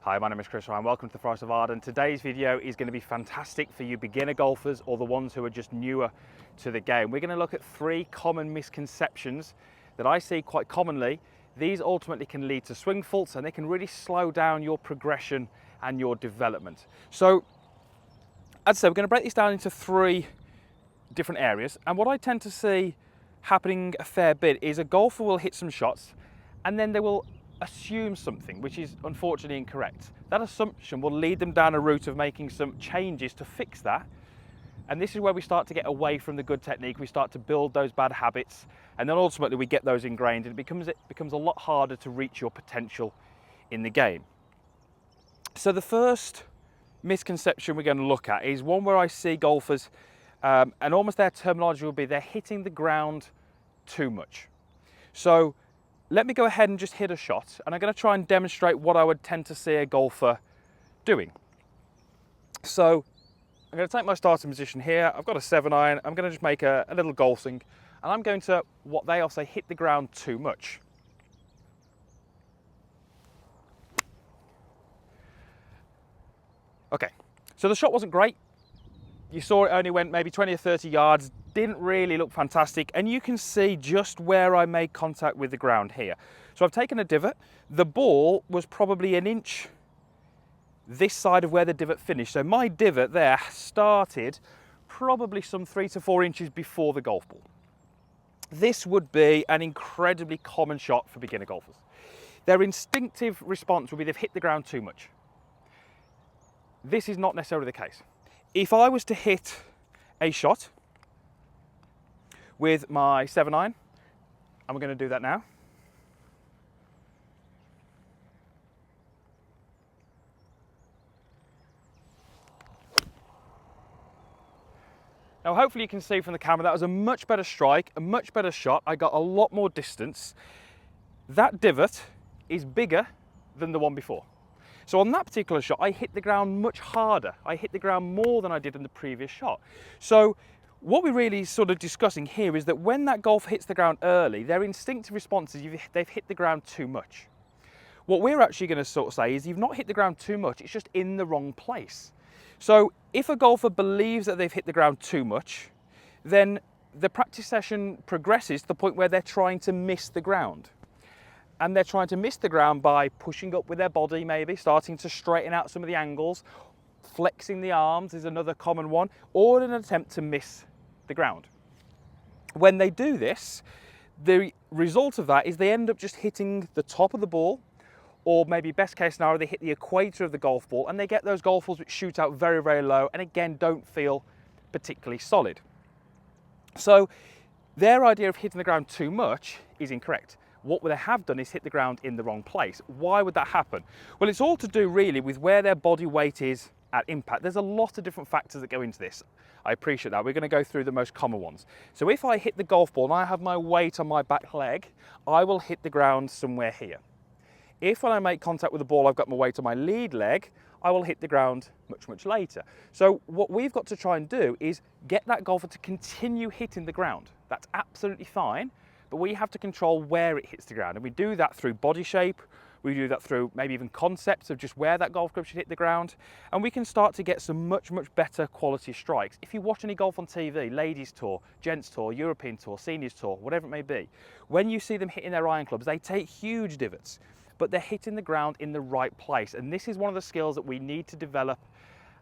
Hi, my name is Chris Ryan. Welcome to the Forest of Arden. Today's video is going to be fantastic for you beginner golfers or the ones who are just newer to the game. We're going to look at 3 common misconceptions that I see quite commonly. These ultimately can lead to swing faults and they can really slow down your progression and your development. So, as I said, we're going to break this down into 3 different areas. And what I tend to see happening a fair bit is a golfer will hit some shots and then they will assume something, which is unfortunately incorrect. That assumption will lead them down a route of making some changes to fix that. And this is where we start to get away from the good technique. We start to build those bad habits, and then ultimately we get those ingrained, and it becomes a lot harder to reach your potential in the game. So the first misconception we're going to look at is one where I see golfers, and almost their terminology will be they're hitting the ground too much. So let me go ahead and just hit a shot, and I'm going to try and demonstrate what I would tend to see a golfer doing. So I'm going to take my starting position here. I've got a 7-iron. I'm going to just make a little golf swing, and I'm going to, what they all say, hit the ground too much. Okay, so the shot wasn't great. You saw it only went maybe 20 or 30 yards, didn't really look fantastic, and you can see just where I made contact with the ground here. So I've taken a divot. The ball was probably an inch this side of where the divot finished. So my divot there started probably some 3 to 4 inches before the golf ball. This would be an incredibly common shot for beginner golfers. Their instinctive response would be they've hit the ground too much. This is not necessarily the case. If I was to hit a shot with my 7-iron, and we're going to do that now. Now hopefully you can see from the camera that was a much better strike, a much better shot. I got a lot more distance. That divot is bigger than the one before. So on that particular shot, I hit the ground much harder. I hit the ground more than I did in the previous shot. So what we're really sort of discussing here is that when that golfer hits the ground early, their instinctive response is they've hit the ground too much. What we're actually going to sort of say is you've not hit the ground too much, it's just in the wrong place. So if a golfer believes that they've hit the ground too much, then the practice session progresses to the point where they're trying to miss the ground. And they're trying to miss the ground by pushing up with their body, maybe starting to straighten out some of the angles, flexing the arms is another common one, or in an attempt to miss the ground. When they do this, the result of that is they end up just hitting the top of the ball, or maybe best case scenario, they hit the equator of the golf ball, and they get those golf balls which shoot out very, very low, and again, don't feel particularly solid. So their idea of hitting the ground too much is incorrect. What they have done is hit the ground in the wrong place. Why would that happen? Well, it's all to do really with where their body weight is at impact. There's a lot of different factors that go into this. I appreciate that. We're going to go through the most common ones. So if I hit the golf ball and I have my weight on my back leg, I will hit the ground somewhere here. If when I make contact with the ball, I've got my weight on my lead leg, I will hit the ground much, much later. So what we've got to try and do is get that golfer to continue hitting the ground. That's absolutely fine. But we have to control where it hits the ground. And we do that through body shape. We do that through maybe even concepts of just where that golf club should hit the ground. And we can start to get some much, much better quality strikes. If you watch any golf on TV, ladies tour, gents tour, European tour, seniors tour, whatever it may be, when you see them hitting their iron clubs, they take huge divots, but they're hitting the ground in the right place. And this is one of the skills that we need to develop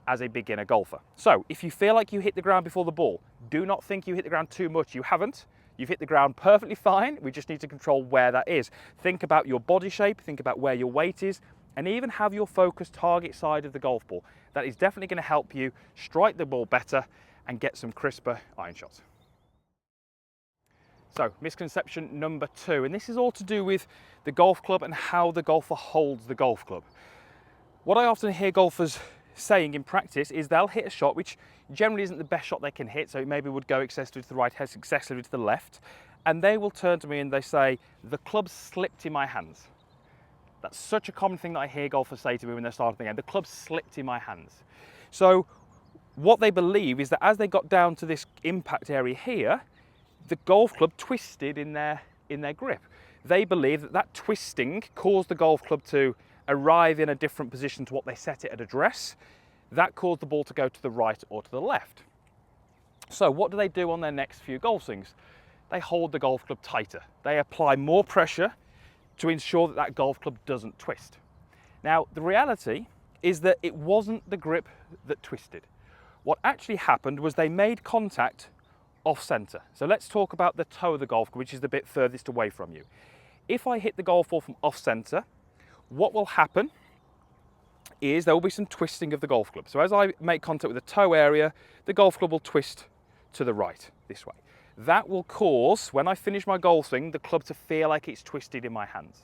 as a beginner golfer. So if you feel like you hit the ground before the ball, do not think you hit the ground too much. You haven't. You've hit the ground perfectly fine. We just need to control where that is. Think about your body shape, think about where your weight is, and even have your focus target side of the golf ball. That is definitely going to help you strike the ball better and get some crisper iron shots. So, misconception number 2, and this is all to do with the golf club and how the golfer holds the golf club. What I often hear golfers saying in practice is they'll hit a shot which generally isn't the best shot they can hit, so it maybe would go excessively to the right, excessively to the left, and they will turn to me and they say, the club slipped in my hands. That's such a common thing that I hear golfers say to me when they're starting the game, the club slipped in my hands. So what they believe is that as they got down to this impact area here, the golf club twisted in their grip. They believe that that twisting caused the golf club to arrive in a different position to what they set it at address, that caused the ball to go to the right or to the left. So what do they do on their next few golf swings? They hold the golf club tighter. They apply more pressure to ensure that that golf club doesn't twist. Now, the reality is that it wasn't the grip that twisted. What actually happened was they made contact off center. So let's talk about the toe of the golf club, which is the bit furthest away from you. If I hit the golf ball from off center, what will happen is there will be some twisting of the golf club. So as I make contact with the toe area, the golf club will twist to the right, this way. That will cause, when I finish my golf swing, the club to feel like it's twisted in my hands.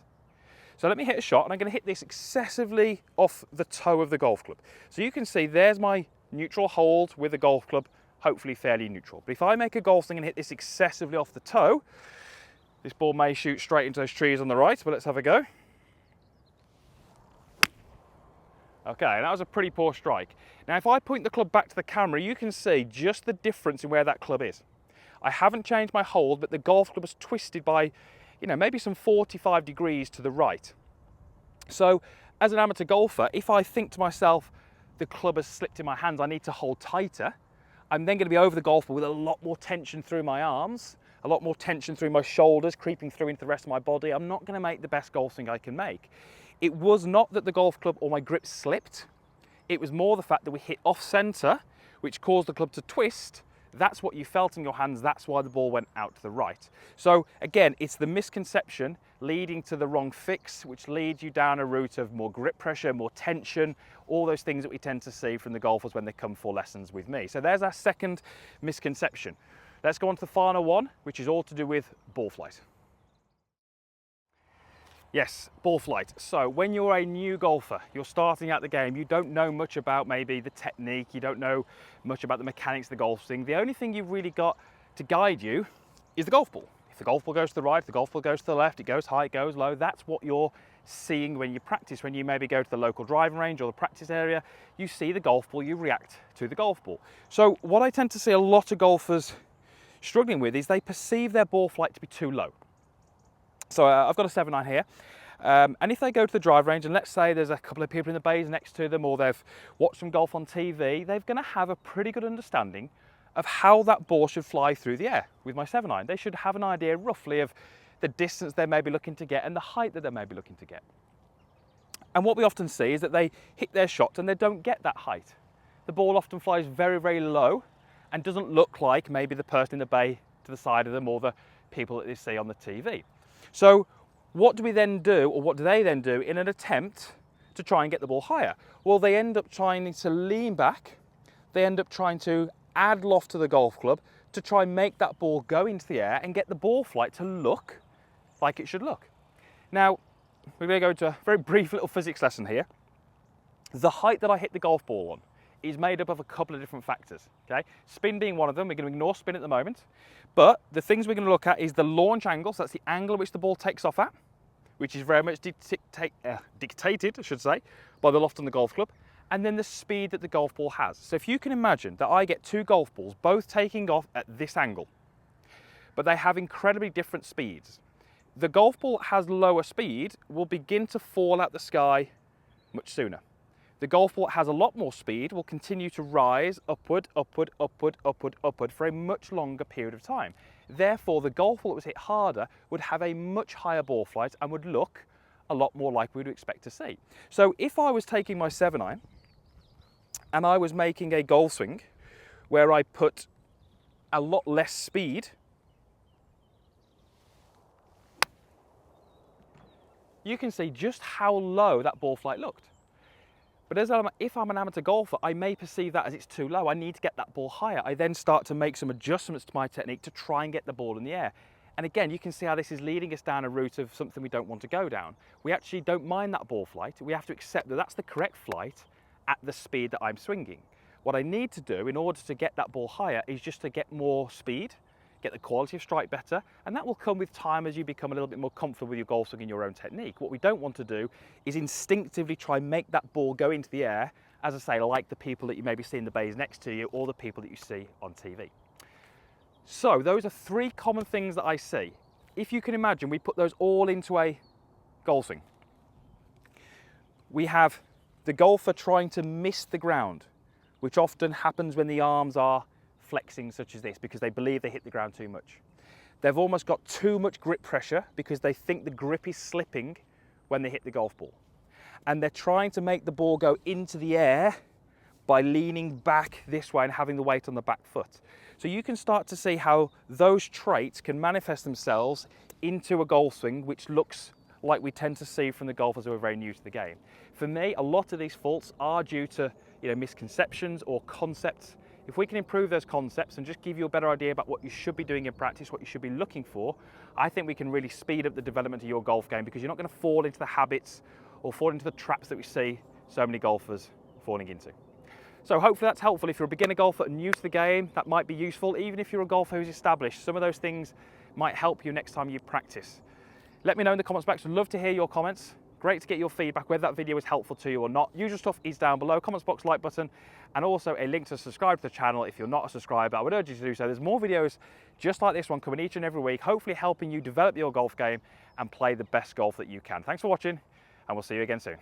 So let me hit a shot, and I'm going to hit this excessively off the toe of the golf club. So you can see there's my neutral hold with the golf club, hopefully fairly neutral. But if I make a golf swing and hit this excessively off the toe, this ball may shoot straight into those trees on the right, but let's have a go. Okay, that was a pretty poor strike. Now, if I point the club back to the camera, you can see just the difference in where that club is. I haven't changed my hold, but the golf club was twisted by, maybe some 45 degrees to the right. So, as an amateur golfer, if I think to myself, the club has slipped in my hands, I need to hold tighter, I'm then going to be over the golf ball with a lot more tension through my arms, a lot more tension through my shoulders, creeping through into the rest of my body. I'm not going to make the best golf swing I can make. It was not that the golf club or my grip slipped. It was more the fact that we hit off center, which caused the club to twist. That's what you felt in your hands. That's why the ball went out to the right. So again, it's the misconception leading to the wrong fix, which leads you down a route of more grip pressure, more tension, all those things that we tend to see from the golfers when they come for lessons with me. So there's our second misconception. Let's go on to the final one, which is all to do with ball flight. Yes, ball flight. So when you're a new golfer, you're starting out the game, you don't know much about maybe the technique, you don't know much about the mechanics of the golf swing. The only thing you've really got to guide you is the golf ball. If the golf ball goes to the right, if the golf ball goes to the left, it goes high, it goes low. That's what you're seeing when you practice. When you maybe go to the local driving range or the practice area, you see the golf ball, you react to the golf ball. So what I tend to see a lot of golfers struggling with is they perceive their ball flight to be too low. So I've got a 7-iron here, and if they go to the drive range and let's say there's a couple of people in the bays next to them or they've watched some golf on TV, they're going to have a pretty good understanding of how that ball should fly through the air with my 7-iron. They should have an idea roughly of the distance they may be looking to get and the height that they may be looking to get. And what we often see is that they hit their shot and they don't get that height. The ball often flies very, very low and doesn't look like maybe the person in the bay to the side of them or the people that they see on the TV. So what do we then do, or what do they then do in an attempt to try and get the ball higher? Well, they end up trying to lean back, they end up trying to add loft to the golf club to try and make that ball go into the air and get the ball flight to look like it should look. Now, we're going to go into a very brief little physics lesson here. The height that I hit the golf ball on is made up of a couple of different factors, okay? Spin being one of them. We're going to ignore spin at the moment. But the things we're going to look at is the launch angle, so that's the angle at which the ball takes off at, which is very much dictated, I should say, by the loft on the golf club, and then the speed that the golf ball has. So if you can imagine that I get two golf balls both taking off at this angle, but they have incredibly different speeds. The golf ball that has lower speed will begin to fall out the sky much sooner. The golf ball that has a lot more speed will continue to rise upward, upward, upward, upward, upward for a much longer period of time. Therefore, the golf ball that was hit harder would have a much higher ball flight and would look a lot more like we would expect to see. So if I was taking my 7-iron and I was making a golf swing where I put a lot less speed, you can see just how low that ball flight looked. But if I'm an amateur golfer, I may perceive that as it's too low. I need to get that ball higher. I then start to make some adjustments to my technique to try and get the ball in the air. And again, you can see how this is leading us down a route of something we don't want to go down. We actually don't mind that ball flight. We have to accept that that's the correct flight at the speed that I'm swinging. What I need to do in order to get that ball higher is just to get more speed, get the quality of strike better, and that will come with time as you become a little bit more comfortable with your golf swing and your own technique. What we don't want to do is instinctively try and make that ball go into the air, as I say, like the people that you maybe see in the bays next to you or the people that you see on TV. So those are three common things that I see. If you can imagine, we put those all into a golf swing. We have the golfer trying to miss the ground, which often happens when the arms are flexing such as this because they believe they hit the ground too much. They've almost got too much grip pressure because they think the grip is slipping when they hit the golf ball. And they're trying to make the ball go into the air by leaning back this way and having the weight on the back foot. So you can start to see how those traits can manifest themselves into a golf swing, which looks like we tend to see from the golfers who are very new to the game. For me, a lot of these faults are due to misconceptions or concepts. If we can improve those concepts and just give you a better idea about what you should be doing in practice, what you should be looking for, I think we can really speed up the development of your golf game, because you're not going to fall into the habits or fall into the traps that we see so many golfers falling into. So hopefully that's helpful. If you're a beginner golfer and new to the game, that might be useful. Even if you're a golfer who's established, some of those things might help you next time you practice. Let me know in the comments box. I'd love to hear your comments. Great to get your feedback, whether that video was helpful to you or not. Usual stuff is down below, comments box, like button, and also a link to subscribe to the channel if you're not a subscriber. I would urge you to do so. There's more videos just like this one coming each and every week, hopefully helping you develop your golf game and play the best golf that you can. Thanks for watching, and we'll see you again soon.